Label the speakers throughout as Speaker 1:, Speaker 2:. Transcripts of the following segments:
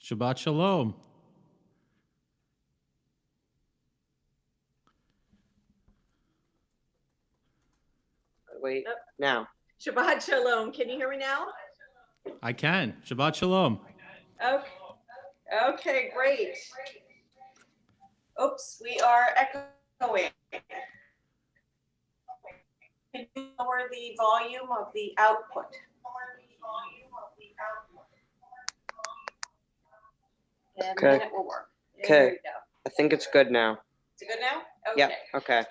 Speaker 1: Shabbat Shalom.
Speaker 2: Wait, now.
Speaker 3: Shabbat Shalom. Can you hear me now?
Speaker 1: I can. Shabbat Shalom.
Speaker 3: Okay, great. Oops, we are echoing. Can you lower the volume of the output? And
Speaker 2: Okay.
Speaker 3: then it will work.
Speaker 2: Okay.
Speaker 3: There you go.
Speaker 2: I think it's good now.
Speaker 3: Is it good now? Okay.
Speaker 2: Yep. Okay.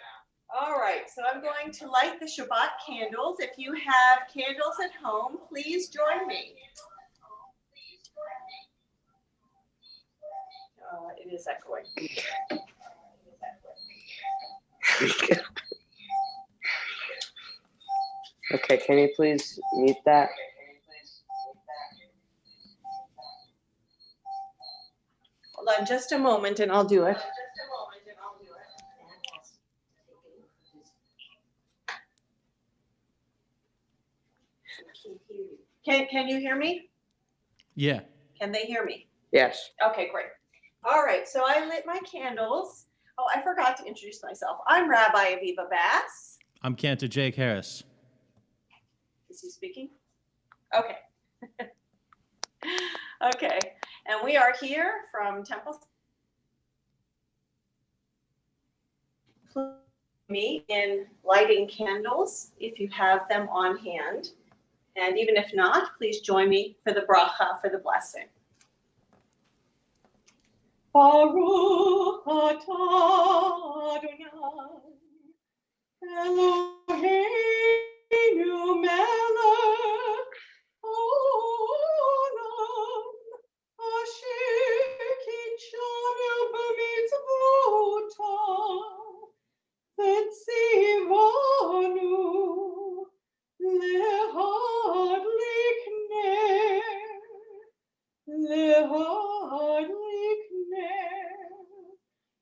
Speaker 3: All right, so I'm going to light the Shabbat candles. If you have candles at home, please join me. It is echoing.
Speaker 2: Okay, can you please mute that?
Speaker 3: Hold on just a moment and I'll do it. Can you hear me?
Speaker 1: Yeah.
Speaker 3: Can they hear me?
Speaker 2: Yes.
Speaker 3: Okay, great. All right, so I lit my candles. Oh, I forgot to introduce myself. I'm Rabbi Aviva Bass.
Speaker 1: I'm Cantor Jake Harris.
Speaker 3: Is he speaking? Okay. Okay, and we are here from Temple. Me in lighting candles if you have them on hand. And even if not, please join me for the bracha, for the blessing. Baruch atah Adonai, Eloheinu melech haolam, asher kitshanu b'mitzvotav, v'tzivanu lehadlik ner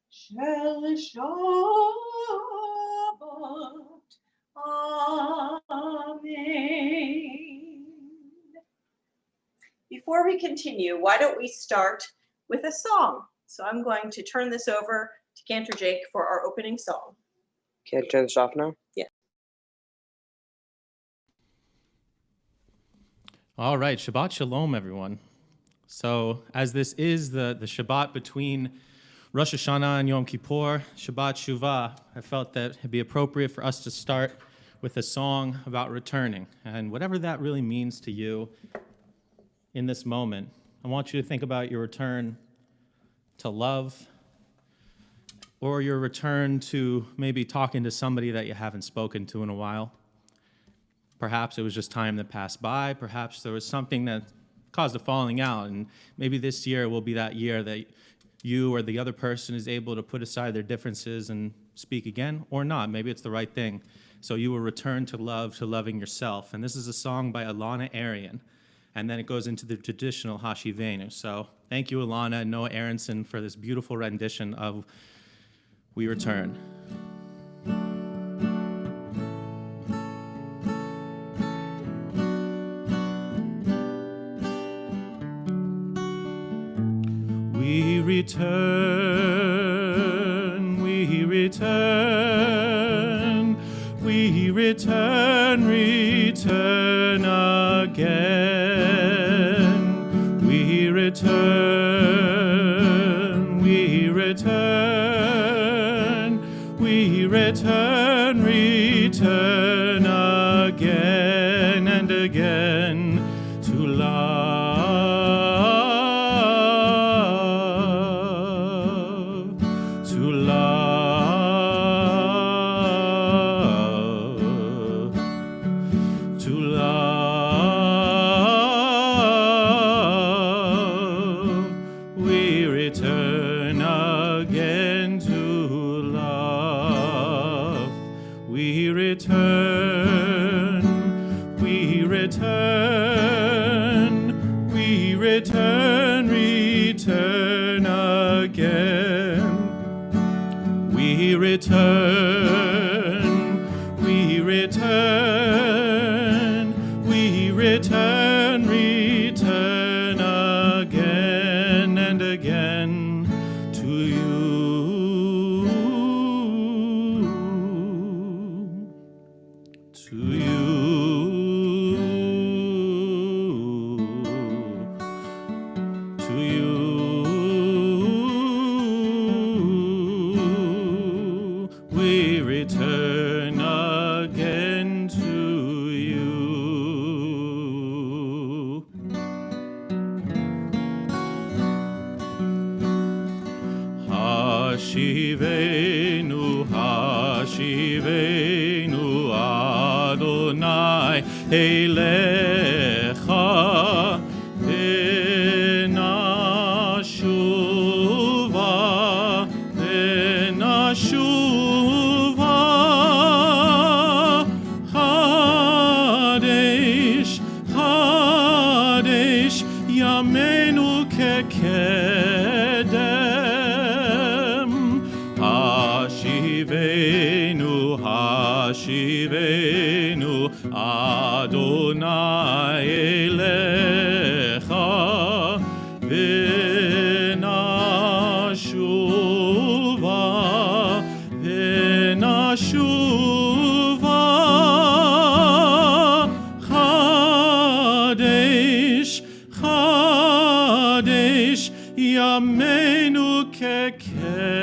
Speaker 3: shel Shabbat. Amen. Before we continue, why don't we start with a song? So I'm going to turn this over to Cantor Jake for our opening song.
Speaker 2: Can I turn this off now?
Speaker 3: Yeah.
Speaker 1: All right. Shabbat Shalom, everyone. So as this is the Shabbat between Rosh Hashanah and Yom Kippur, Shabbat Shuvah, I felt that it'd be appropriate for us to start with a song about returning. And whatever that really means to you in this moment, I want you to think about your return to love, or your return to maybe talking to somebody that you haven't spoken to in a while. Perhaps it was just time that passed by. Perhaps there was something that caused a falling out, and maybe this year will be that year that you or the other person is able to put aside their differences and speak again, or not. Maybe it's the right thing. So you will return to love, to loving yourself. And this is a song by Alana Arian, and then it goes into the traditional Hashkiveinu. So thank you, Alana and Noah Aronson, for this beautiful rendition of We Return. We return, we return, we return, return again. We return, we return, we return, return again and again to love. Return again to you, to you, we return again to you. Hashkiveinu, Hashkiveinu, Adonai, Elecha, Benashuva, Benashuva, Kadesh, Kadesh, Yamenu kekedem, Hashkiveinu, Hashkiveinu, Adonai Elecha, Benashuva, Benashuva, Kadesh, Kadesh, Yamenu kekedem.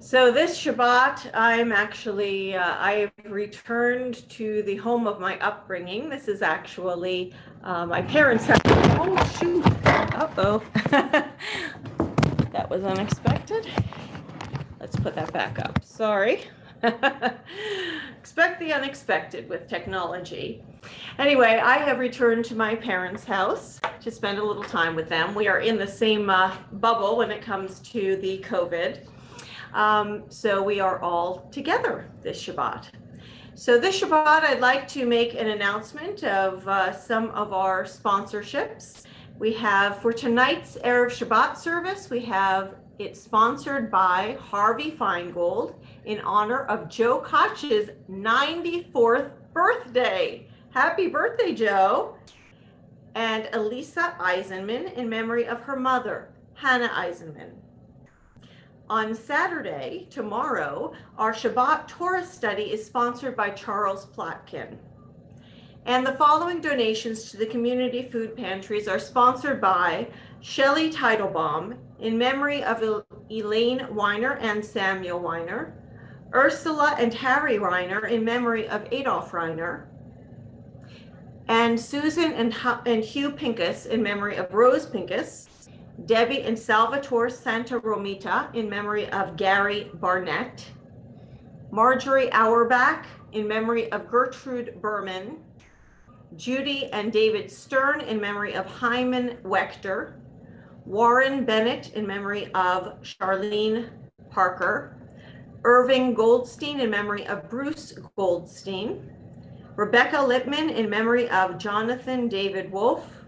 Speaker 3: So this Shabbat, I've returned to the home of my upbringing. This is actually my parents' house. Oh, shoot. Uh-oh. That was unexpected. Let's put that back up. Sorry. Expect the unexpected with technology. Anyway, I have returned to my parents' house to spend a little time with them. We are in the same bubble when it comes to the COVID. So we are all together this Shabbat. So this Shabbat, I'd like to make an announcement of some of our sponsorships. We have, for tonight's Erev Shabbat service, we have it sponsored by Harvey Feingold in honor of Joe Koch's 94th birthday. Happy birthday, Joe. And Elisa Eisenman in memory of her mother, Hannah Eisenman. On Saturday, tomorrow, our Shabbat Torah study is sponsored by Charles Plotkin. And the following donations to the community food pantries are sponsored by Shelley Teitelbaum in memory of Elaine Weiner and Samuel Weiner, Ursula and Harry Reiner in memory of Adolf Reiner, and Susan and Hugh Pincus in memory of Rose Pincus, Debbie and Salvatore Santa Romita in memory of Gary Barnett, Marjorie Auerbach in memory of Gertrude Berman, Judy and David Stern in memory of Hyman Wechter, Warren Bennett in memory of Charlene Parker, Irving Goldstein in memory of Bruce Goldstein, Rebecca Lippman in memory of Jonathan David Wolf,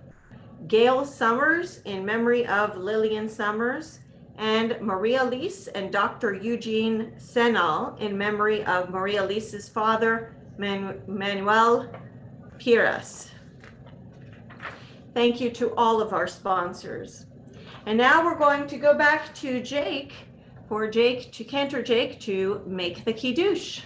Speaker 3: Gail Summers in memory of Lillian Summers, and Maria Lise and Dr. Eugene Senal in memory of Maria Lise's father, Manuel Piras. Thank you to all of our sponsors. And now we're going to go back to Cantor Jake to make the Kiddush.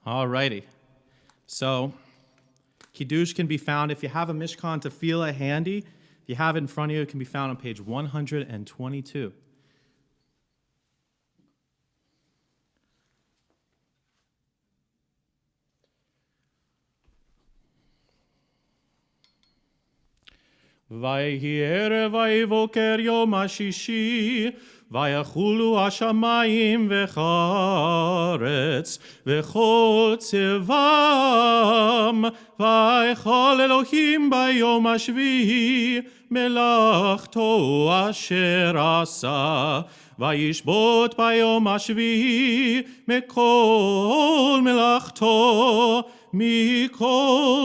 Speaker 1: All righty. So Kiddush can be found, if you have a Mishkan T'fillah handy, if you have it in front of you, it can be found on page 122. Vayhi erev vayvoker yom hashishi, ויחולו השמיים וכארץ וכל צבאם, ויכל אלוהים ביום השביעי מלאכתו אשר עשה, וישבות ביום השביעי מכל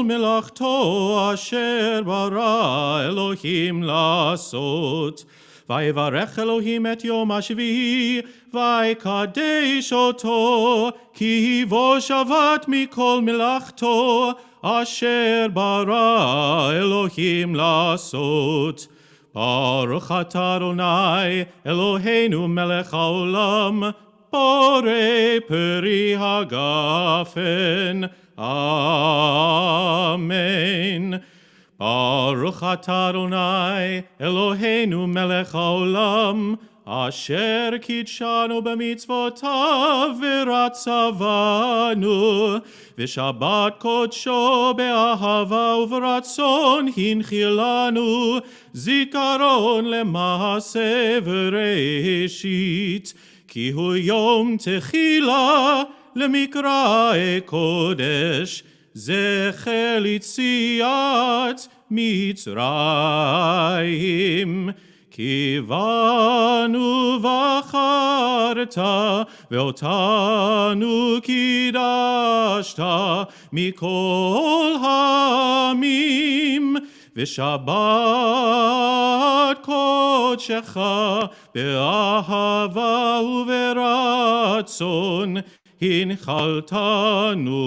Speaker 1: מלאכתו אשר ברא אלוהים לעשות. ויברך אלוהים את יום השביעי, ויקדש אותו, כי בו שבת מכל מלאכתו, אשר ברא אלוהים לעשות. ברוך אתה אדוני, אלוהינו מלך העולם, בורא פרי הגפן. אמן. ברוך אתה אדוני, אלוהינו מלך העולם, אשר קידשנו במצוותיו ורצבנו, ושבת קודשו באהבה וברצון הנחילנו, זיכרון למעשה וראשית, כי הוא יום תחילה למקראי קודש, זכר ליציאת מצרים. כי בנו בחרת ואותנו קידשת מכל העמים, ושבת קודשך באהבה וברצון הנחלתנו.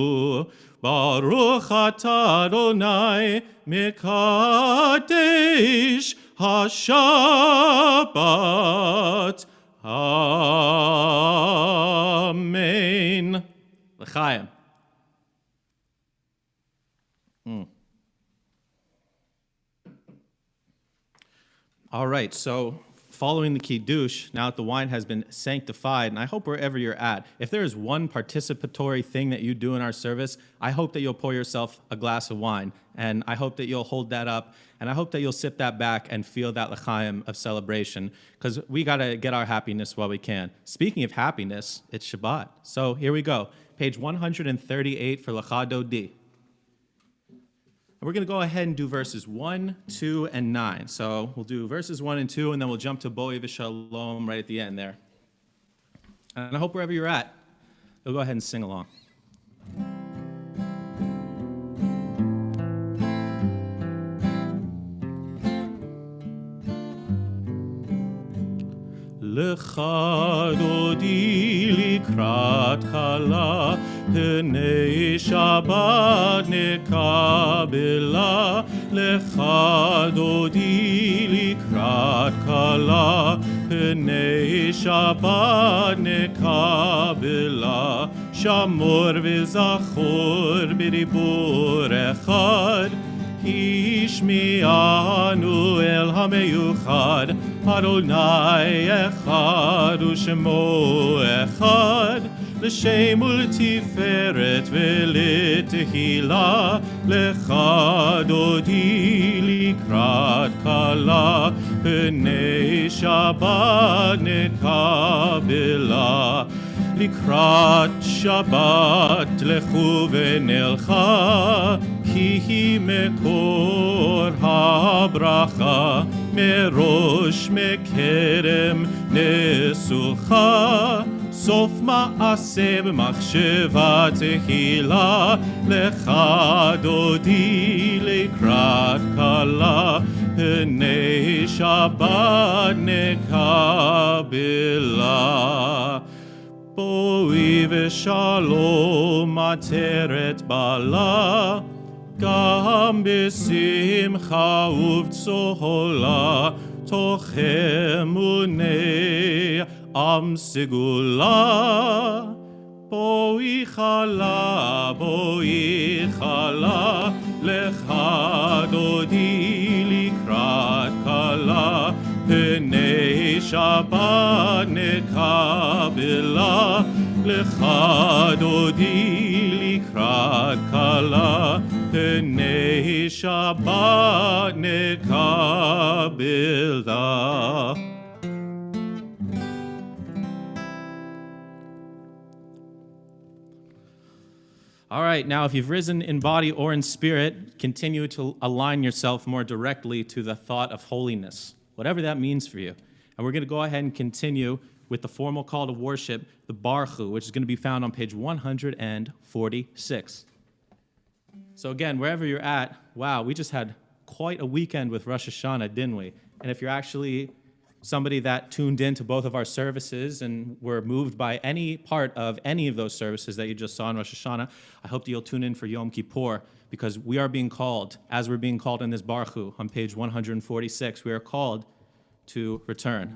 Speaker 1: ברוך אתה אדוני מקדש השבת. אמן. לחיים. All right, so following the Kiddush, now that the wine has been sanctified, and I hope wherever you're at, if there is one participatory thing that you do in our service, I hope that you'll pour yourself a glass of wine, and I hope that you'll hold that up, and I hope that you'll sit that back and feel that l'chaim of celebration, because we got to get our happiness while we can. Speaking of happiness, it's Shabbat. So here we go, page 138 for Lecha Dodi. And we're going to go ahead and do verses 1, 2, and 9. So we'll do verses 1 and 2, and then we'll jump to Boi v'Shalom right at the end there. And I hope wherever you're at, you'll go ahead and sing along. Lecha Dodi likrat chala, pnei Shabbat nekabela. Lecha Dodi likrat chala, pnei Shabbat nekabela. Shamor v'zachor b'dibur echad, השמיענו אל המיוחד, אדוני אחד ושמו אחד, לשם ולתפארת ולתהילה. לך דודי לקראת כלה, פני שבת נקבלה. לקראת שבת לכו ונלכה, כי היא מקור הברכה, מראש מקדם נסוכה. סוף מעשה במחשבה תחילה, לך דודי לקראת כלה, פני שבת נקבלה. בואי ושלום עטרת בעלה, גם בשמחה ובצהלה, תוך אמוני עם סגולה. בואי חלה, בואי חלה, לך דודי לקראת כלה, פני שבת נקבלה. לך דודי לקראת כלה, פני שבת נקבלה. All right, now if you've risen in body or in spirit, continue to align yourself more directly to the thought of holiness, whatever that means for you. And we're going to go ahead and continue with the formal call to worship, the Baruch Hu, which is going to be found on page 146. So again, wherever you're at, wow, we just had quite a weekend with Rosh Hashanah, didn't we? And if you're actually somebody that tuned in to both of our services and were moved by any part of any of those services that you just saw in Rosh Hashanah, I hope that you'll tune in for Yom Kippur, because we are being called, as we're being called in this Baruch Hu on page 146, we are called to return.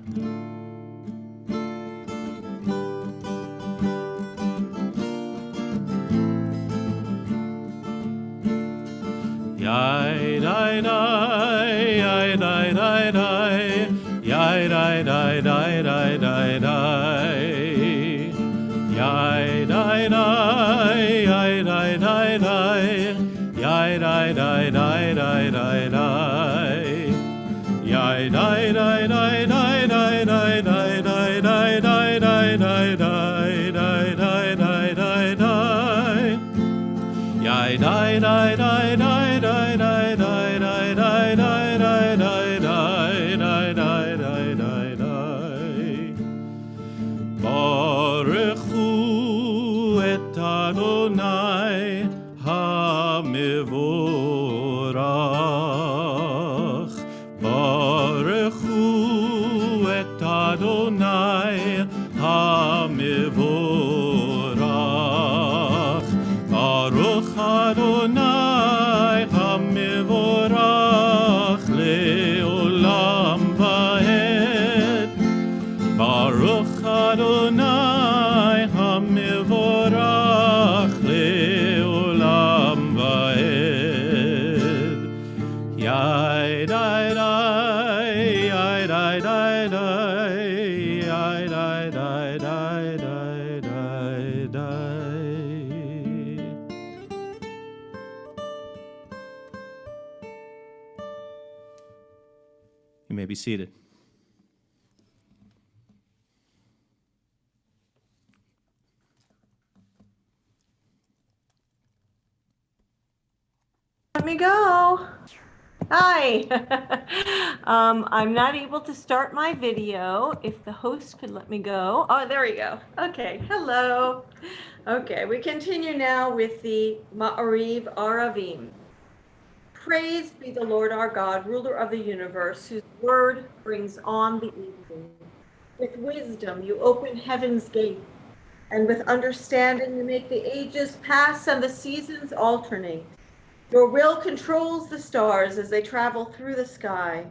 Speaker 1: Yai dai dai, yai dai dai dai, yai dai dai dai dai dai dai, yai dai dai, yai dai dai dai, yai dai dai dai dai dai dai, yai dai dai dai dai dai dai dai dai dai dai dai dai dai dai dai dai dai dai, yai dai dai dai dai. Adonai HaMevorach, Baruch Hu et Adonai HaMevorach, Baruch Adonai HaMevorach le'olam va'ed, Baruch Adonai HaMevorach You may be seated.
Speaker 3: Let me go. Hi. I'm not able to start my video. If the host could let me go. Oh, there we go. Okay. Hello. Okay. We continue now with the Ma'ariv Aravim. Praise be the Lord our God, ruler of the universe, whose word brings on the evening. With wisdom you open heaven's gate, and with understanding you make the ages pass and the seasons alternate. Your will controls the stars as they travel through the sky.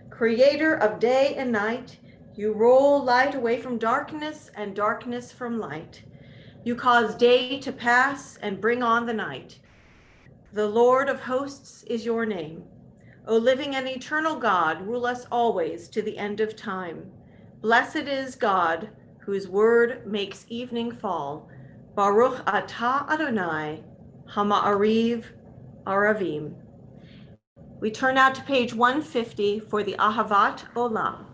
Speaker 3: Creator of day and night, you roll light away from darkness and darkness from light. You cause day to pass and bring on the night. The Lord of hosts is your name. O living and eternal God, rule us always to the end of time. Blessed is God, whose word makes evening fall. Baruch atah Adonai, HaMa'ariv Aravim. We turn now to page 150 for the Ahavat Olam.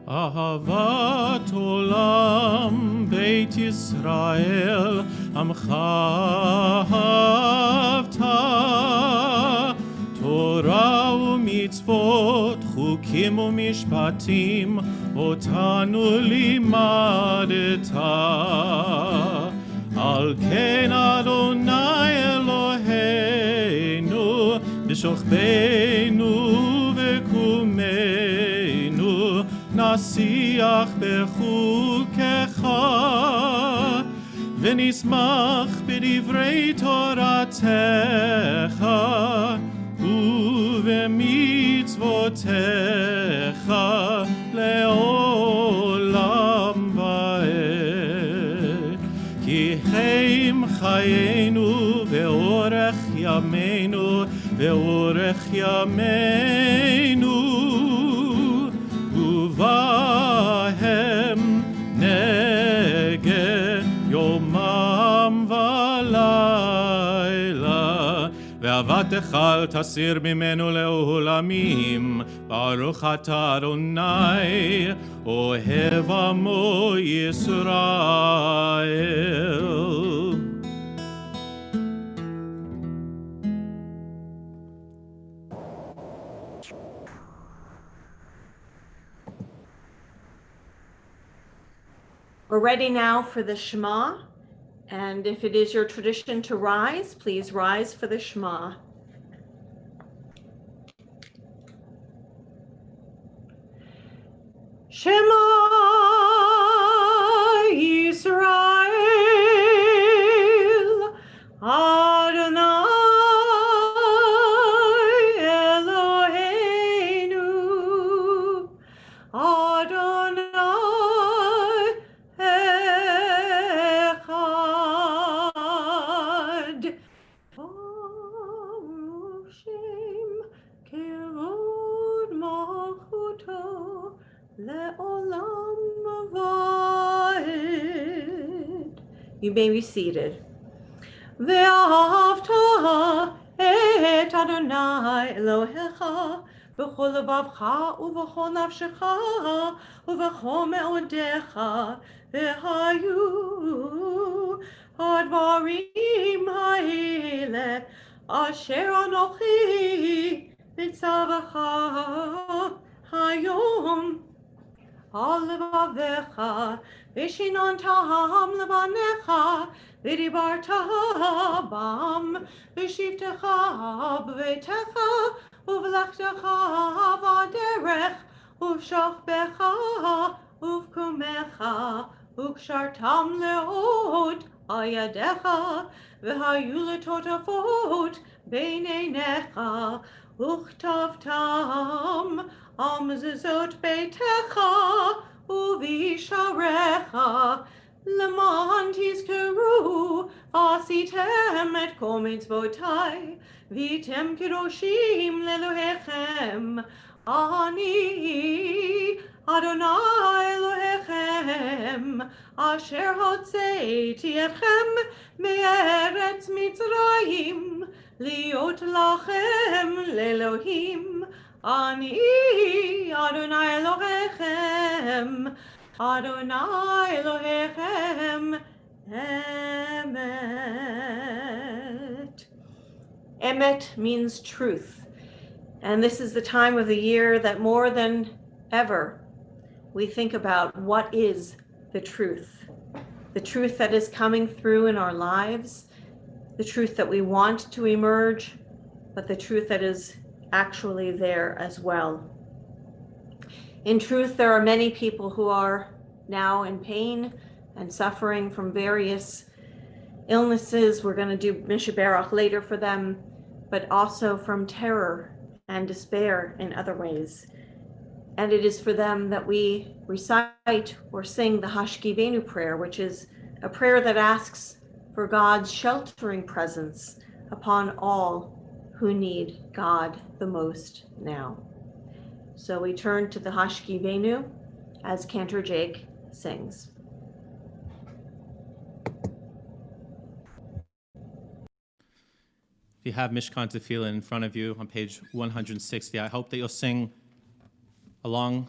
Speaker 1: Ahavat olam Beit Yisrael Amcha Havta Torah u'mitzvot Chukim u'mishpatim Otanu limadeta Al ken Adonai Eloheinu B'shochbeinu v'kumeinu נשיח בחוקיך ונשמח בדברי תורתך ובמצוותיך לעולם ועד כי הם חיינו ימינו ואורך ימינו ובהם נגד יומם ולילה ואהבתך אל תסיר ממנו לעולמים ברוך אתה אדוני אוהב עמו ישראל.
Speaker 3: We're ready now for the Shema, and if it is your tradition to rise, please rise for the Shema. Shema Yisrael, Adonai Eloheinu, Adonai Echad. Baruch Shem Kevod Malchuto Le'olam Vaed. You may be seated. Ve'ahavta et Adonai Elohecha b'chol levavcha u'v'chol nafshecha u'v'chol me'odecha ve'hayu advarim ha'ele asher anochi mitzavacha hayom al levavecha v'shinontam levanecha v'dibarta bam v'shivtecha b'veitecha uv'lachtecha v'aderech uv'shachbecha uv'kumecha uv'kshartam le'od ayadecha v'hayu letotafot b'neinecha uchtavtam amzizot beitecha uvisharecha leman tizkeru asitem et kol mitzvotai vitem kedoshim lelohechem ani Adonai Elohechem asher hotzeiti etchem me'eretz Mitzrayim liot lachem le'elohim ani Adonai Elohechem Adonai Elohechem Emet. Emet means truth. And this is the time of the year that more than ever we think about what is the truth that is coming through in our lives, the truth that we want to emerge, but the truth that is actually there as well. In truth, there are many people who are now in pain and suffering from various illnesses. We're going to do Misha Barach later for them, but also from terror and despair in other ways. And it is for them that we recite or sing the Hashkiveinu prayer, which is a prayer that asks for God's sheltering presence upon all who need God the most now. So we turn to the Hashkiveinu as Cantor Jake sings.
Speaker 1: If you have Mishkan T'fillah in front of you on page 160, I hope that you'll sing along.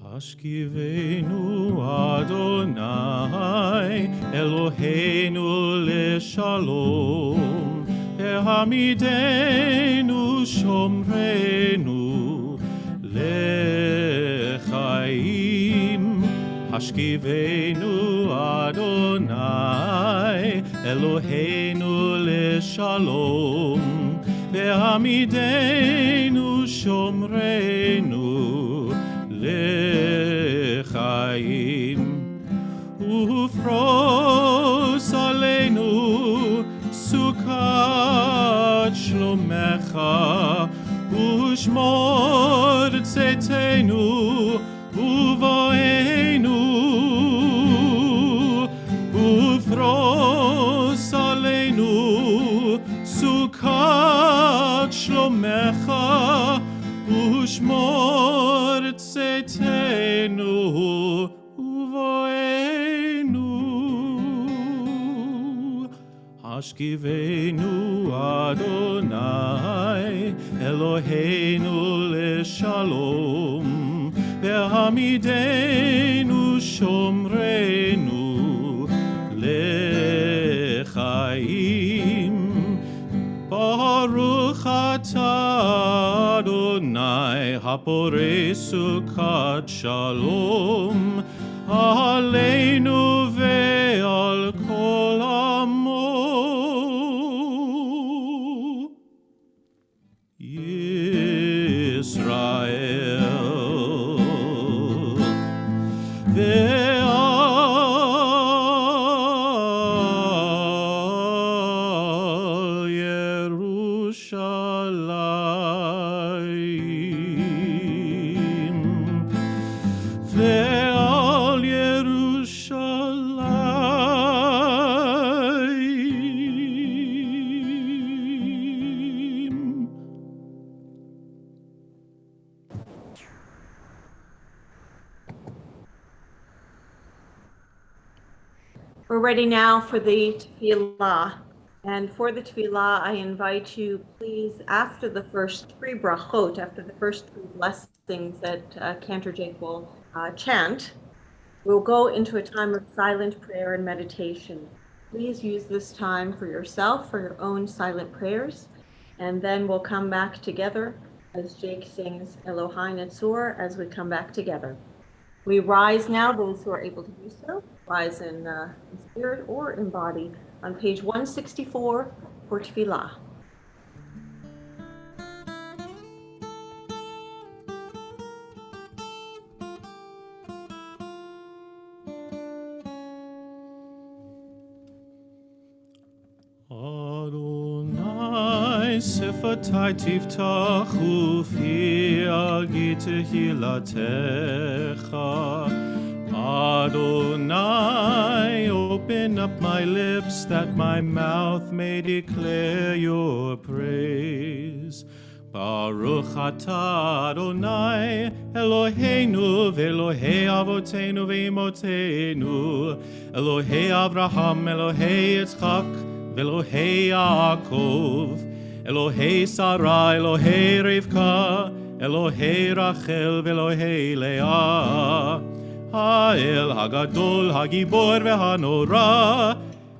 Speaker 1: Hashkiveinu Adonai Eloheinu leshalom Hamidenu shomrenu lechaim Hashkiveinu Adonai Eloheinu leshalom Hamidenu shomrenu lechaim Ufros aleinu Sukkot שלומך ושמור צאתנו ובואנו ופרוס עלינו סוכת שלומך ושמור צאתנו ובואנו Hashkiveinu Adonai Eloheinu leshalom Ve'hamidenu shomrenu lechaim Baruch atah Adonai haporei sukat shalom Aleinu ve'al kol amo Yisrael ve'al Yerushalayim ve'al Yerushalayim.
Speaker 3: We're ready now for the T'fillah. And for the T'fillah, I invite you, please, after the first three brachot, after the first three blessings that Cantor Jake will chant, we'll go into a time of silent prayer and meditation. Please use this time for yourself, for your own silent prayers, and then we'll come back together as Jake sings Elohai Netzor as we come back together. We rise now, those who are able to do so, rise in spirit or in body, on page 164 for T'fillah.
Speaker 1: Adonai sefatai tiftach ufi agi tehilatecha Adonai, open up my lips that my mouth may declare your praise. Baruch atah Adonai, Eloheinu ve'Elohei avotenu ve'imotenu, Elohei Avraham, Elohei Yitzchak, ve'Elohei Yaakov, Elohei Sarah, Elohei Rivka, Elohei Rachel ve'Elohei Leah. האל הגדול, הגיבור והנורא,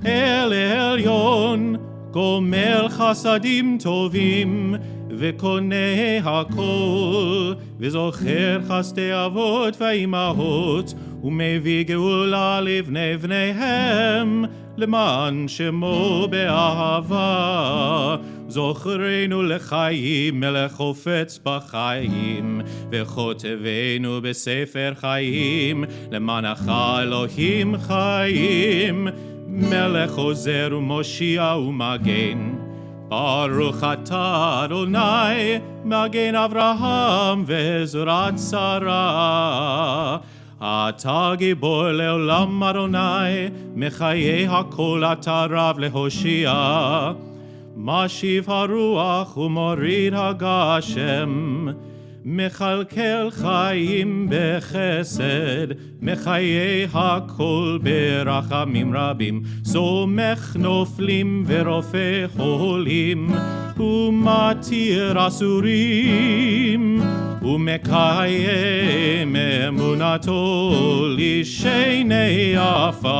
Speaker 1: אל עליון, גומל חסדים טובים, וקונה הכל, וזוכר חסדי אבות ואימהות, ומביא גאולה לבני בניהם, למען שמו באהבה. זוכרנו לחיים, מלך חופץ בחיים, וכותבנו בספר חיים, למענך אלוהים חיים, מלך עוזר ומושיע ומגן. ברוך אתה אדוני, מגן אברהם ועזרת שרה. אתה גיבור לעולם אדוני, מחיי הכל אתה רב להושיע. משיב הרוח ומוריד הגשם, מכלכל חיים בחסד, מחיי הכל ברחמים רבים, סומך נופלים ורופא חולים, ומתיר אסורים, ומקיים אמונתו לשני עפר.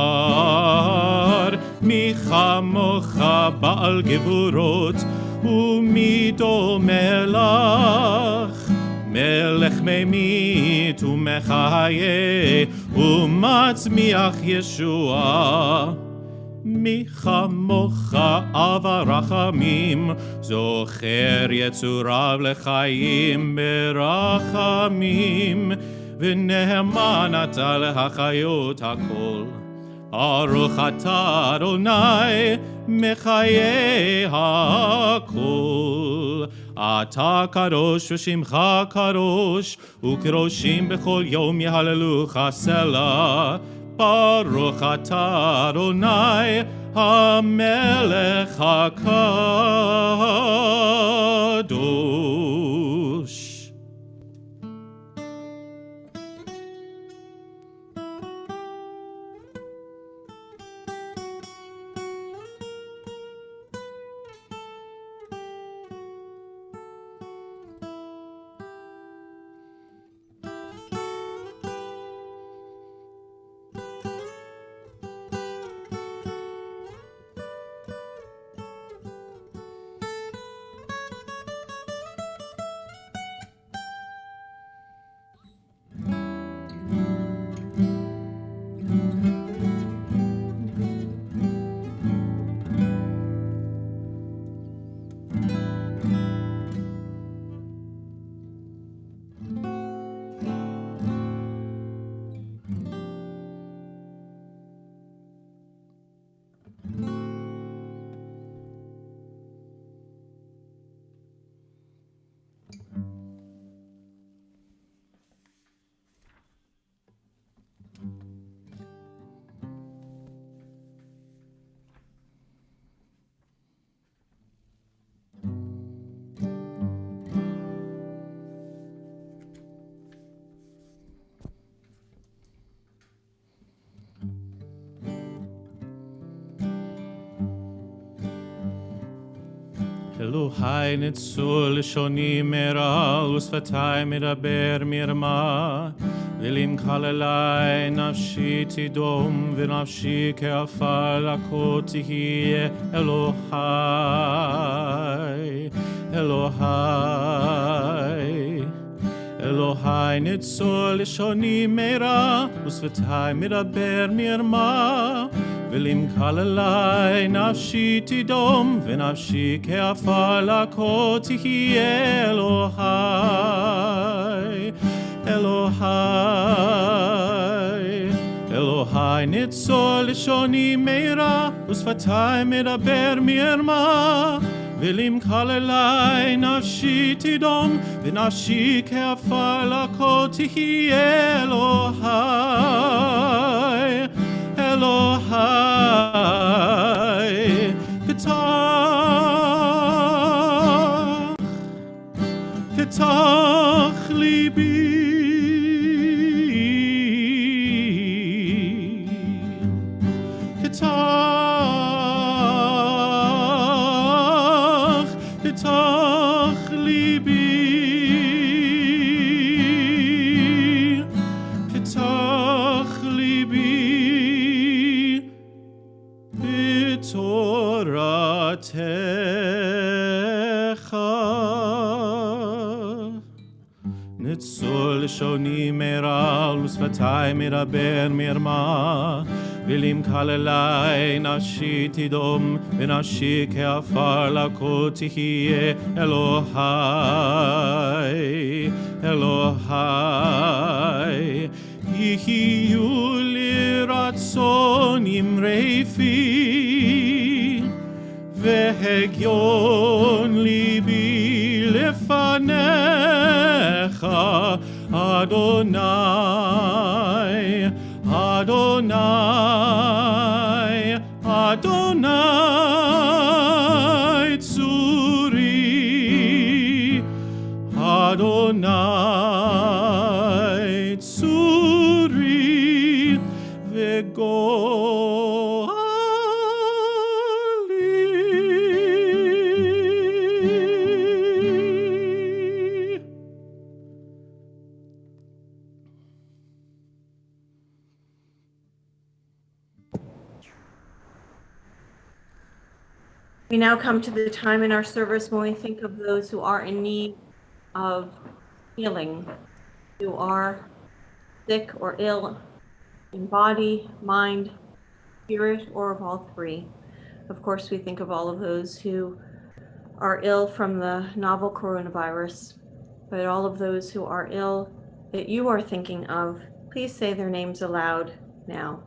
Speaker 1: מי כמוך בעל גבורות, ומי דומה לך? מלך ממית ומחיה, ומצמיח ישועה. מי כמוך אב הרחמים, זוכר יצוריו לחיים ברחמים, ונאמן אתה להחיות הכל. Baruch atah Adonai mechaye hakol. Atah kadosh v'shimcha kadosh, u'kedoshim b'chol yom yehalelucha selah. Baruch atah Adonai hamelech hakadosh. אלוהי נצור לשוני מרע ושפתי מדבר מרמה ולמחל אלי נפשי תדום ונפשי כעפר לכה תהיה אלוהי אלוהי נצור לשוני מרע ושפתי מדבר מרמה ולמחל אלי נפשי תדום ונפשי כעפר לכה תהיה אלוהי נצור לשוני מרע ושפתי מדבר מרמה ולמחל אלי נפשי תדום ונפשי כעפר לכה תהיה אלוהי פתח ליבי פתח ליבי בתורתך נצור לשוני מרע ושפתי מדבר מרמה ולמחל אלי נפשי תדום ונפשי כעפר לכה תהיה אלוהי יהיו לי רצון אמרי פי והגיון ליבי לפניך אדוני צורי אדוני צורי וגואלי.
Speaker 3: We now come to the time in our service when we think of those who are in need of healing, who are sick or ill in body, mind, spirit, or of all three. Of course, we think of all of those who are ill from the novel coronavirus, but all of those who are ill that you are thinking of, please say their names aloud now.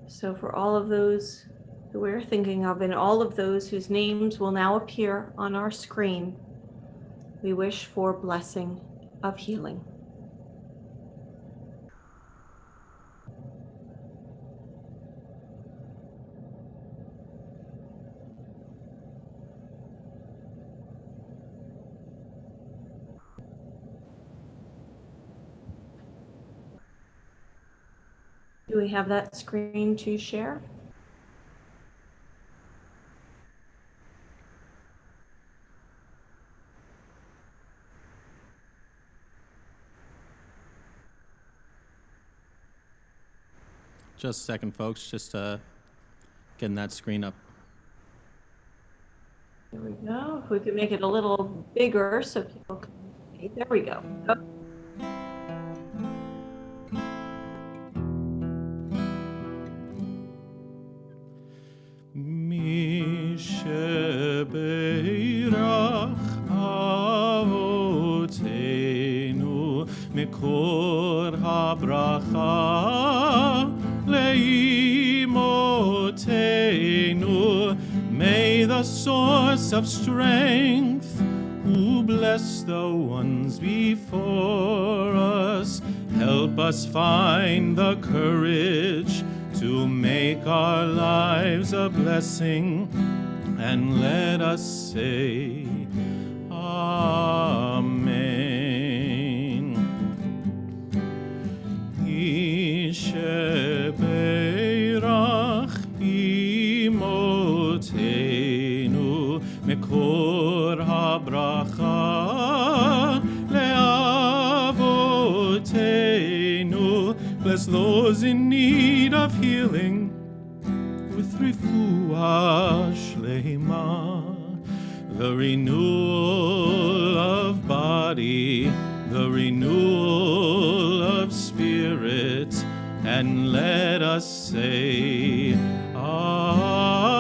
Speaker 3: So for all of those who we're thinking of and all of those whose names will now appear on our screen, we wish for blessing of healing. Do we have that screen to share?
Speaker 1: Just a second, folks. Just getting that screen up.
Speaker 3: There we go. If we could make it a little bigger so people can see. There we go. Oh.
Speaker 1: Mi shebeirach avotenu mikor habracha leimotenu. May the source of strength, who bless the ones before us, help us find the courage to make our lives a blessing, and let us say, Amen. Ishebeirach imotenu mekor habracha leavotenu. Bless those in need of healing with refuah shlema, the renewal of body, the renewal of spirit, and let us say, Amen.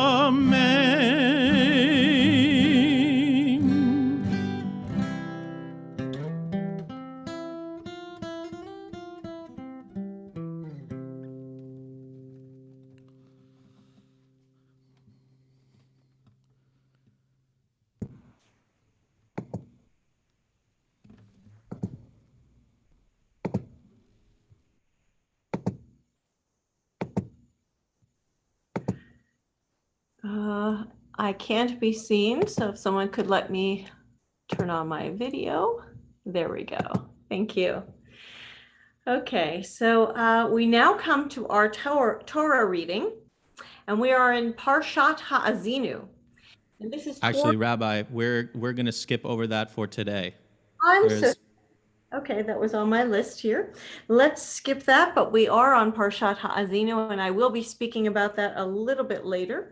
Speaker 3: I can't be seen, so if someone could let me turn on my video. There we go. Thank you. Okay, so we now come to our Torah reading, and we are in Parshat Ha'azinu. And this is
Speaker 1: Actually, Rabbi, we're going to skip over that for today.
Speaker 3: Okay, that was on my list here. Let's skip that, but we are on Parshat Ha'azinu, and I will be speaking about that a little bit later.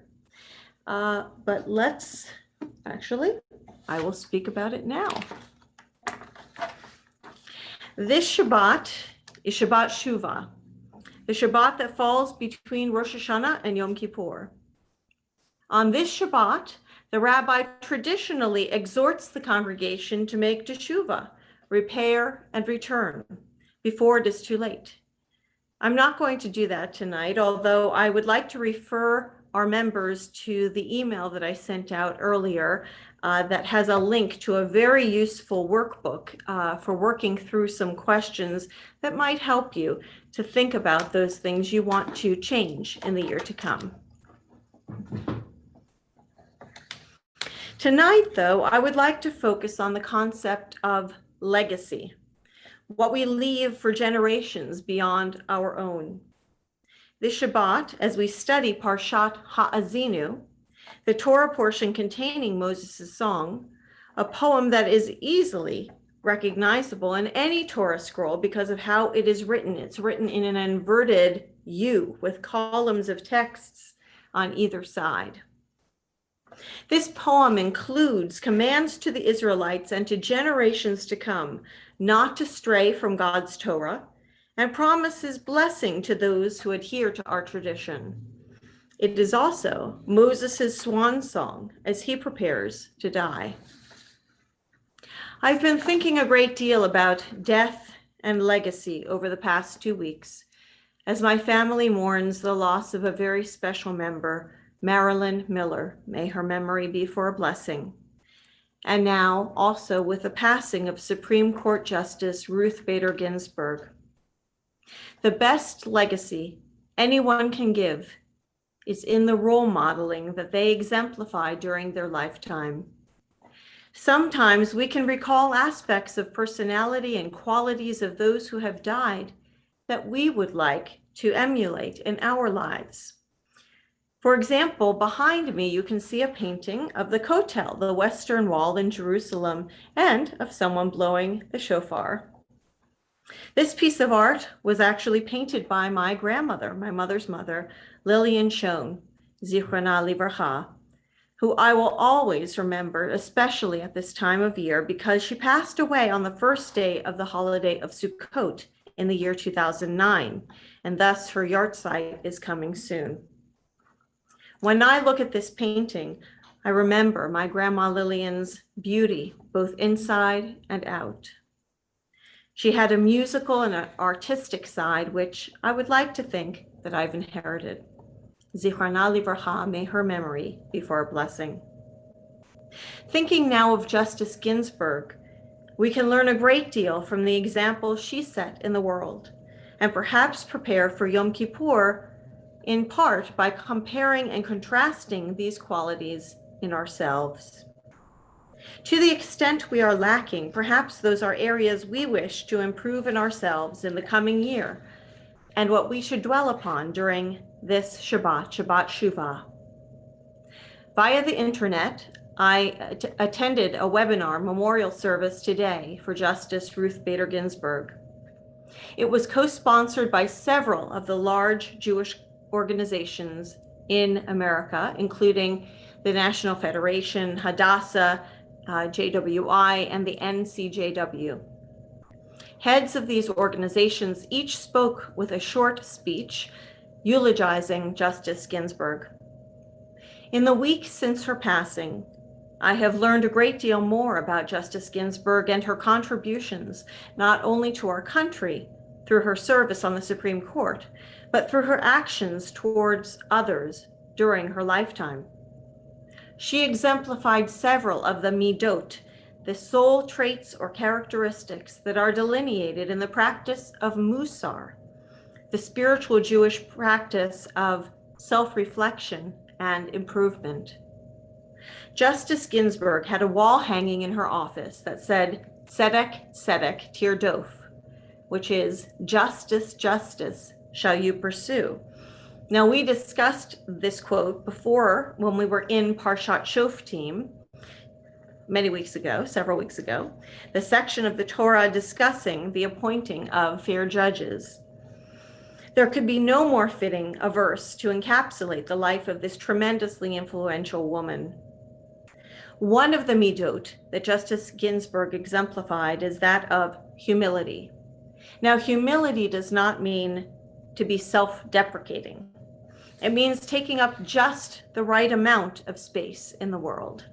Speaker 3: But I will speak about it now. This Shabbat is Shabbat Shuvah, the Shabbat that falls between Rosh Hashanah and Yom Kippur. On this Shabbat, the rabbi traditionally exhorts the congregation to make teshuvah, repair and return, before it is too late. I'm not going to do that tonight, although I would like to refer our members to the email that I sent out earlier that has a link to a very useful workbook for working through some questions that might help you to think about those things you want to change in the year to come. Tonight, though, I would like to focus on the concept of legacy, what we leave for generations beyond our own. This Shabbat, as we study Parshat Ha'azinu, the Torah portion containing Moses' song, a poem that is easily recognizable in any Torah scroll because of how it is written. It's written in an inverted U with columns of texts on either side. This poem includes commands to the Israelites and to generations to come not to stray from God's Torah, and promises blessing to those who adhere to our tradition. It is also Moses' swan song as he prepares to die. I've been thinking a great deal about death and legacy over the past 2 weeks as my family mourns the loss of a very special member, Marilyn Miller, may her memory be for a blessing. And now also with the passing of Supreme Court Justice Ruth Bader Ginsburg. The best legacy anyone can give is in the role modeling that they exemplify during their lifetime. Sometimes we can recall aspects of personality and qualities of those who have died that we would like to emulate in our lives. For example, behind me, you can see a painting of the Kotel, the Western Wall in Jerusalem, and of someone blowing the shofar. This piece of art was actually painted by my grandmother, my mother's mother, Lillian Schoen, Zichrona Livracha, who I will always remember, especially at this time of year, because she passed away on the first day of the holiday of Sukkot in the year 2009, and thus her yahrzeit is coming soon. When I look at this painting, I remember my grandma Lillian's beauty, both inside and out. She had a musical and an artistic side, which I would like to think that I've inherited. Zichrona Livracha, may her memory be for a blessing. Thinking now of Justice Ginsburg, we can learn a great deal from the example she set in the world, and perhaps prepare for Yom Kippur in part by comparing and contrasting these qualities in ourselves. To the extent we are lacking, perhaps those are areas we wish to improve in ourselves in the coming year, and what we should dwell upon during this Shabbat Shuvah. Via the internet, I attended a webinar memorial service today for Justice Ruth Bader Ginsburg. It was co-sponsored by several of the large Jewish organizations in America, including the National Federation, Hadassah, JWI, and the NCJW. Heads of these organizations each spoke with a short speech eulogizing Justice Ginsburg. In the week since her passing, I have learned a great deal more about Justice Ginsburg and her contributions, not only to our country through her service on the Supreme Court, but through her actions towards others during her lifetime. She exemplified several of the midot, the soul traits or characteristics that are delineated in the practice of Musar, the spiritual Jewish practice of self-reflection and improvement. Justice Ginsburg had a wall hanging in her office that said, Tzedek, Tzedek, Tirdof, which is justice, justice shall you pursue. Now, we discussed this quote before when we were in Parshat Shoftim several weeks ago, the section of the Torah discussing the appointing of fair judges. There could be no more fitting a verse to encapsulate the life of this tremendously influential woman. One of the midot that Justice Ginsburg exemplified is that of humility. Now, humility does not mean to be self-deprecating. It means taking up just the right amount of space in the world.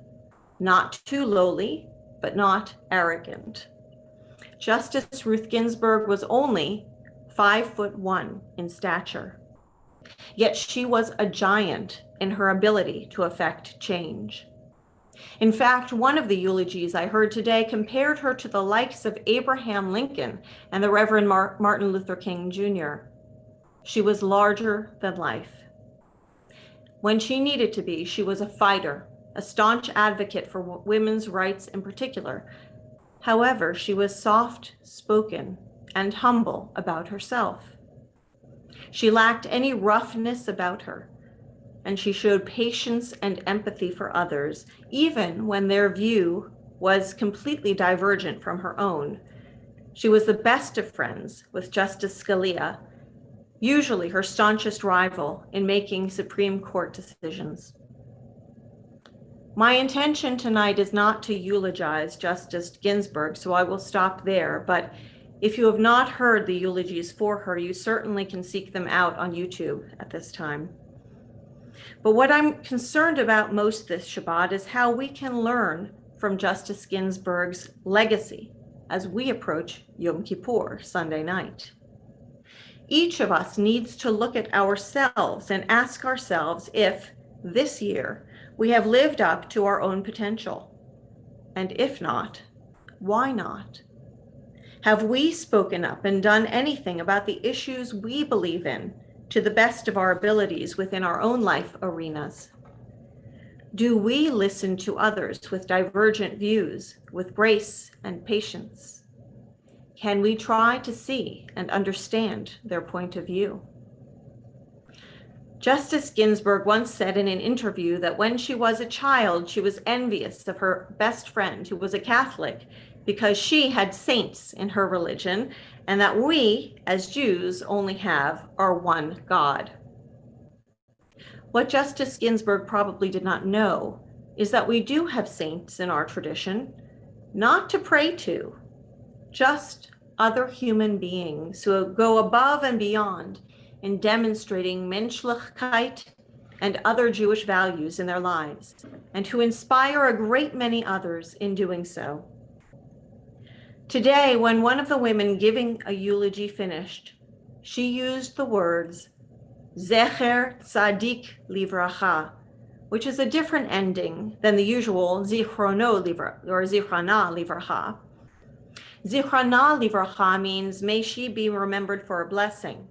Speaker 3: Not too lowly, but not arrogant. Justice Ruth Ginsburg was only 5'1" in stature, yet she was a giant in her ability to effect change. In fact, one of the eulogies I heard today compared her to the likes of Abraham Lincoln and the Reverend Martin Luther King Jr. She was larger than life. When she needed to be, she was a fighter, a staunch advocate for women's rights in particular. However, she was soft-spoken and humble about herself. She lacked any roughness about her, and she showed patience and empathy for others, even when their view was completely divergent from her own. She was the best of friends with Justice Scalia, usually her staunchest rival in making Supreme Court decisions. My intention tonight is not to eulogize Justice Ginsburg, so I will stop there, but if you have not heard the eulogies for her, you certainly can seek them out on YouTube at this time. But what I'm concerned about most this Shabbat is how we can learn from Justice Ginsburg's legacy as we approach Yom Kippur, Sunday night. Each of us needs to look at ourselves and ask ourselves if, this year, we have lived up to our own potential. And if not, why not? Have we spoken up and done anything about the issues we believe in to the best of our abilities within our own life arenas? Do we listen to others with divergent views with grace and patience? Can we try to see and understand their point of view? Justice Ginsburg once said in an interview that when she was a child, she was envious of her best friend who was a Catholic because she had saints in her religion, and that we, as Jews, only have our one God. What Justice Ginsburg probably did not know is that we do have saints in our tradition, not to pray to, just other human beings who go above and beyond in demonstrating Menschlichkeit and other Jewish values in their lives, and who inspire a great many others in doing so. Today, when one of the women giving a eulogy finished, she used the words Zecher Tzadik Livracha, which is a different ending than the usual Zichrona Livracha. Zichrona Livracha means may she be remembered for a blessing.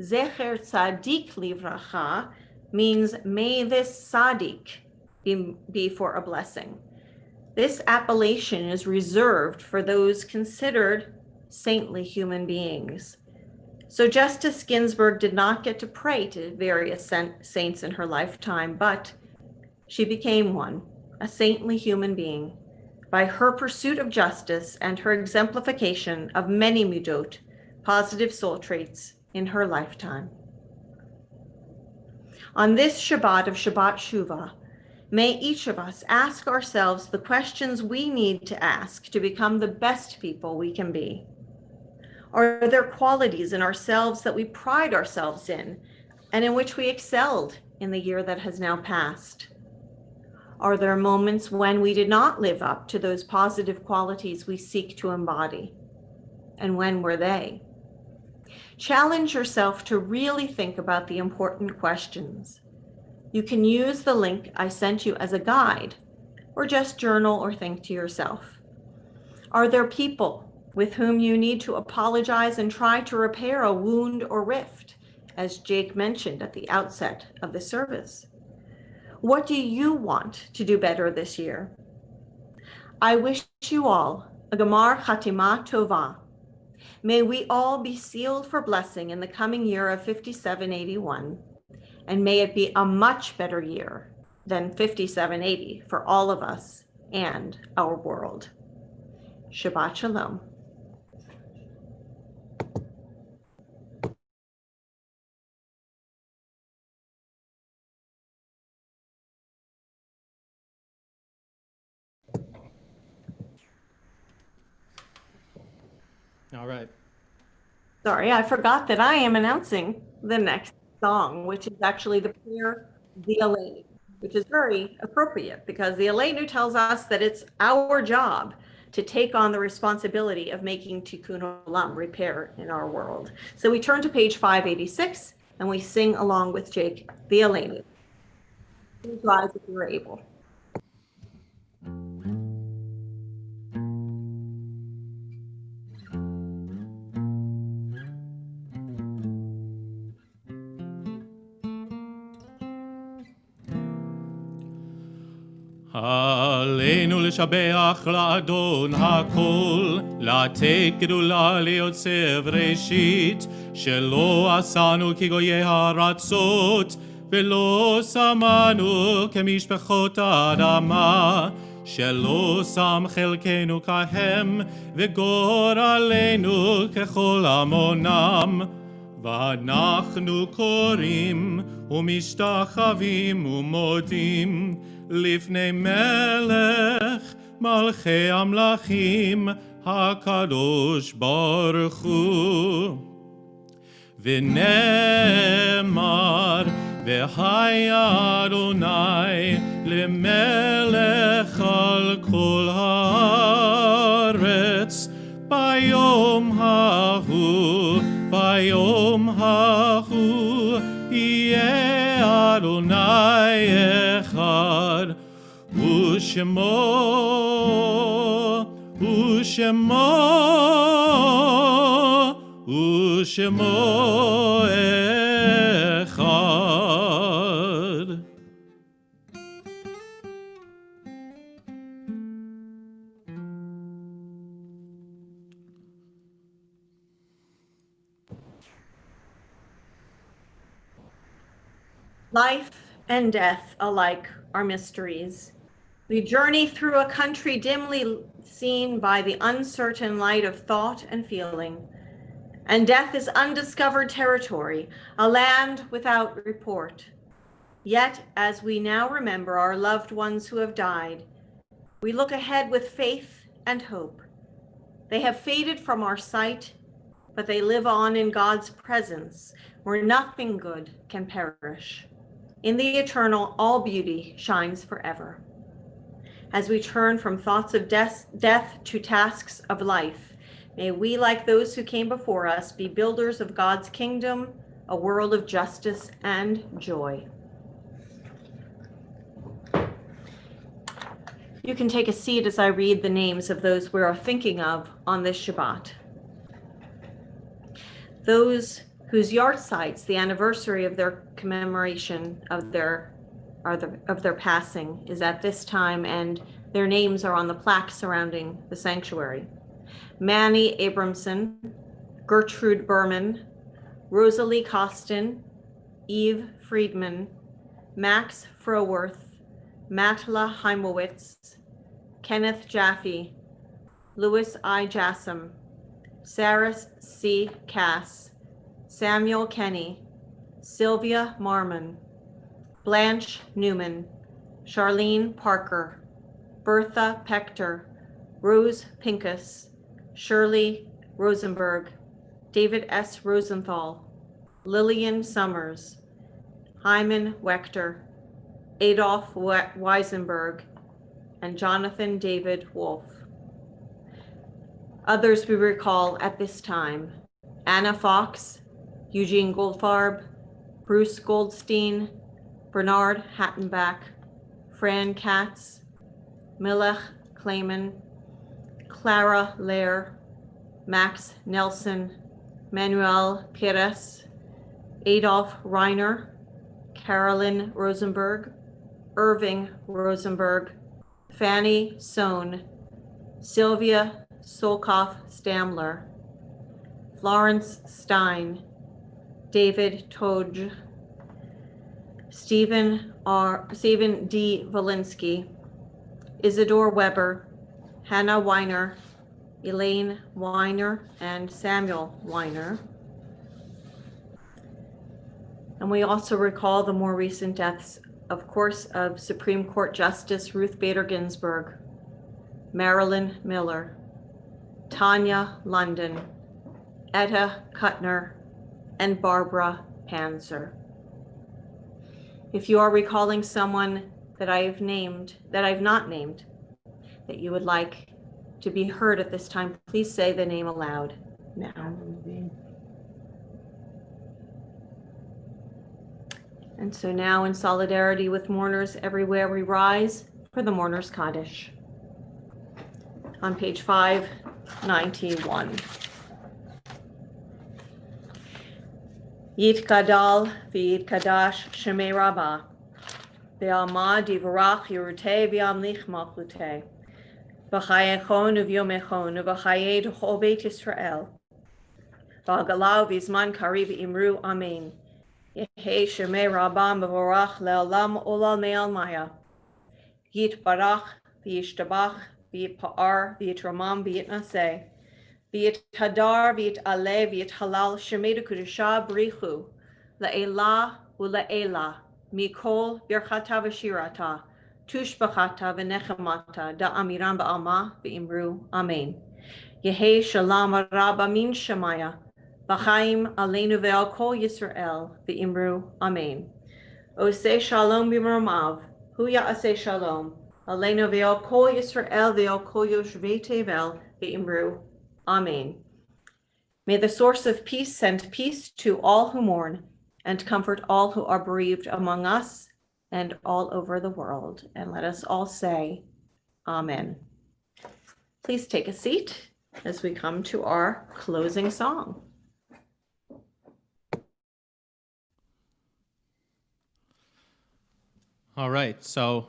Speaker 3: Zecher Tzadik Livracha means may this Tzadik be for a blessing. This appellation is reserved for those considered saintly human beings. So Justice Ginsburg did not get to pray to various saints in her lifetime, but she became one, a saintly human being, by her pursuit of justice and her exemplification of many midot, positive soul traits, in her lifetime. On this Shabbat of Shabbat Shuvah, may each of us ask ourselves the questions we need to ask to become the best people we can be. Are there qualities in ourselves that we pride ourselves in and in which we excelled in the year that has now passed? Are there moments when we did not live up to those positive qualities we seek to embody? And when were they? Challenge yourself to really think about the important questions. You can use the link I sent you as a guide, or just journal or think to yourself. Are there people with whom you need to apologize and try to repair a wound or rift, as Jake mentioned at the outset of the service? What do you want to do better this year? I wish you all a Gemar Chatima Tova. May we all be sealed for blessing in the coming year of 5781, and may it be a much better year than 5780 for all of us and our world. Shabbat Shalom.
Speaker 1: All right.
Speaker 3: Sorry, I forgot that I am announcing the next song, which is actually the prayer, the Aleinu, which is very appropriate because the Aleinu tells us that it's our job to take on the responsibility of making tikkun olam, repair in our world. So we turn to page 586 and we sing along with Jake, the Aleinu. Please rise if you are able.
Speaker 1: עלינו לשבח לאדון הכל, לתת גדולה ליוצר ראשית, שלא עשנו כגויי הארצות, ולא שמנו כמשפחות האדמה, שלא שם חלקנו כהם, וגורלנו ככל עמונם. ואנחנו קוראים ומשתחווים ומודים לפני מלך מלכי המלכים הקדוש ברוך הוא. ונאמר והיה אדוני למלך על כל הארץ ביום ההוא, ביום ההוא יהיה אדוני אחד ושמו אחד.
Speaker 3: Life and death alike are mysteries. We journey through a country dimly seen by the uncertain light of thought and feeling. And death is undiscovered territory, a land without report. Yet, as we now remember our loved ones who have died, we look ahead with faith and hope. They have faded from our sight, but they live on in God's presence, where nothing good can perish. In the eternal, all beauty shines forever. As we turn from thoughts of death to tasks of life, may we, like those who came before us, be builders of God's kingdom, a world of justice and joy. You can take a seat as I read the names of those we are thinking of on this Shabbat. Those whose yahrzeits, the anniversary of their commemoration of their passing, is at this time, and their names are on the plaque surrounding the sanctuary. Manny Abramson, Gertrude Berman, Rosalie Costin, Eve Friedman, Max Froworth, Matla Heimowitz, Kenneth Jaffe, Louis I. Jassam, Sarah C. Cass, Samuel Kenny, Sylvia Marmon, Blanche Newman, Charlene Parker, Bertha Pector, Rose Pincus, Shirley Rosenberg, David S. Rosenthal, Lillian Summers, Hyman Wechter, Adolf Weisenberg, and Jonathan David Wolf. Others we recall at this time: Anna Fox, Eugene Goldfarb, Bruce Goldstein, Bernard Hattenbach, Fran Katz, Milech Klayman, Clara Lair, Max Nelson, Manuel Pires, Adolf Reiner, Carolyn Rosenberg, Irving Rosenberg, Fanny Sohn, Sylvia Solkoff Stamler, Florence Stein, David Toj, Stephen D. Valinsky, Isidore Weber, Hannah Weiner, Elaine Weiner, and Samuel Weiner. And we also recall the more recent deaths, of course, of Supreme Court Justice Ruth Bader Ginsburg, Marilyn Miller, Tanya London, Etta Kuttner, and Barbara Panzer. If you are recalling someone that I've not named, that you would like to be heard at this time, please say the name aloud now. And so now, in solidarity with mourners everywhere, we rise for the Mourners Kaddish. On page 591. Yitkadal v'yitkadash Shemei Rabbah, v'yamad yivarach Yerutei v'yamlich malchutei, v'chayechon uv'yomechon uv'chayed chol Beit Yisrael, v'agalau v'zman kari v'imru amen. Yehei Shemei Rabbah mevorach le'olam olal me'al maya. Yitbarach v'yishtabach v'yitpa'ar v'yitramam v'yitnaseh. V'yithadar v'yit'aleh v'yithalal Shemei Kedusha b'richu le'elah u'le'elah mikol birchata v'shirata tushbachata v'nechemata da'amiram ba'alma v'imru amen. Yehei shalom rabba min shemaya v'chaim aleinu ve'al kol Yisrael v'imru amen. Oseh shalom b'mromav, hu ya'aseh shalom. Aleinu ve'al kol Yisrael ve'al kol yoshvei tevel ve'imru. Amen. May the source of peace send peace to all who mourn and comfort all who are bereaved among us and all over the world. And let us all say, Amen. Please take a seat as we come to our closing song.
Speaker 1: All right, so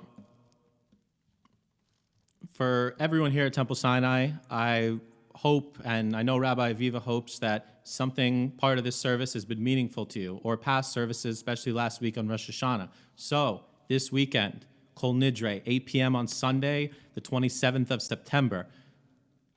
Speaker 1: for everyone here at Temple Sinai, I hope, and I know Rabbi Aviva hopes, that something, part of this service has been meaningful to you, or past services, especially last week on Rosh Hashanah. So this weekend, Kol Nidre, 8 p.m. on Sunday, the 27th of September.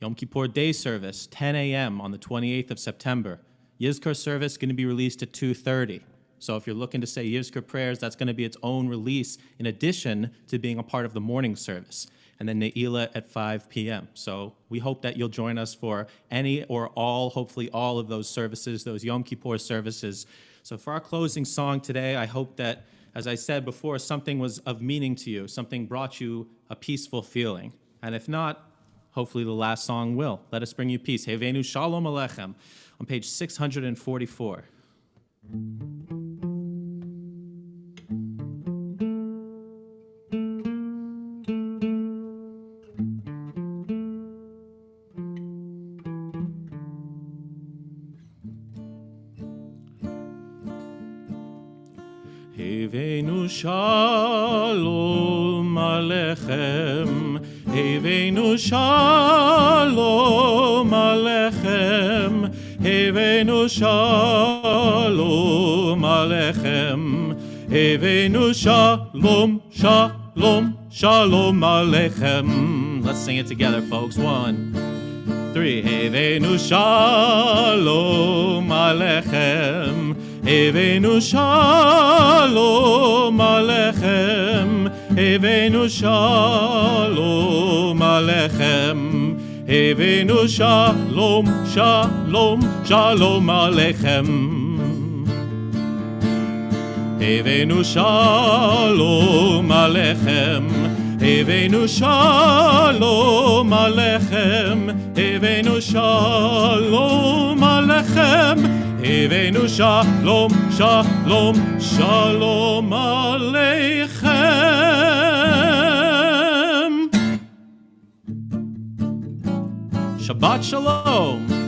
Speaker 1: Yom Kippur Day service, 10 a.m. on the 28th of September. Yizkor service going to be released at 2:30. So if you're looking to say Yizkor prayers, that's going to be its own release in addition to being a part of the morning service. And then Ne'ilah at 5 p.m. So we hope that you'll join us for any or all, hopefully all of those services, those Yom Kippur services. So for our closing song today, I hope that, as I said before, something was of meaning to you, something brought you a peaceful feeling. And if not, hopefully the last song will. Let us bring you peace. Hevenu Shalom Alechem on page 644. Hevenu Shalom Alechem, Hevenu Shalom Alechem, Hevenu Shalom Alechem, Hevenu Shalom, Shalom, Shalom Alechem. Let's sing it together, folks. 1, 3. Hevenu Shalom Alechem, Hevenu Shalom Alechem, Hevenu Shalom Alechem, Hevenu Shalom, Shalom, Shalom Alechem. Hevenu Shalom Alechem, Hevenu Shalom Alechem, Hevenu Shalom Alechem, Hevenu Shalom, Shalom, Shalom Aleichem. Shabbat Shalom.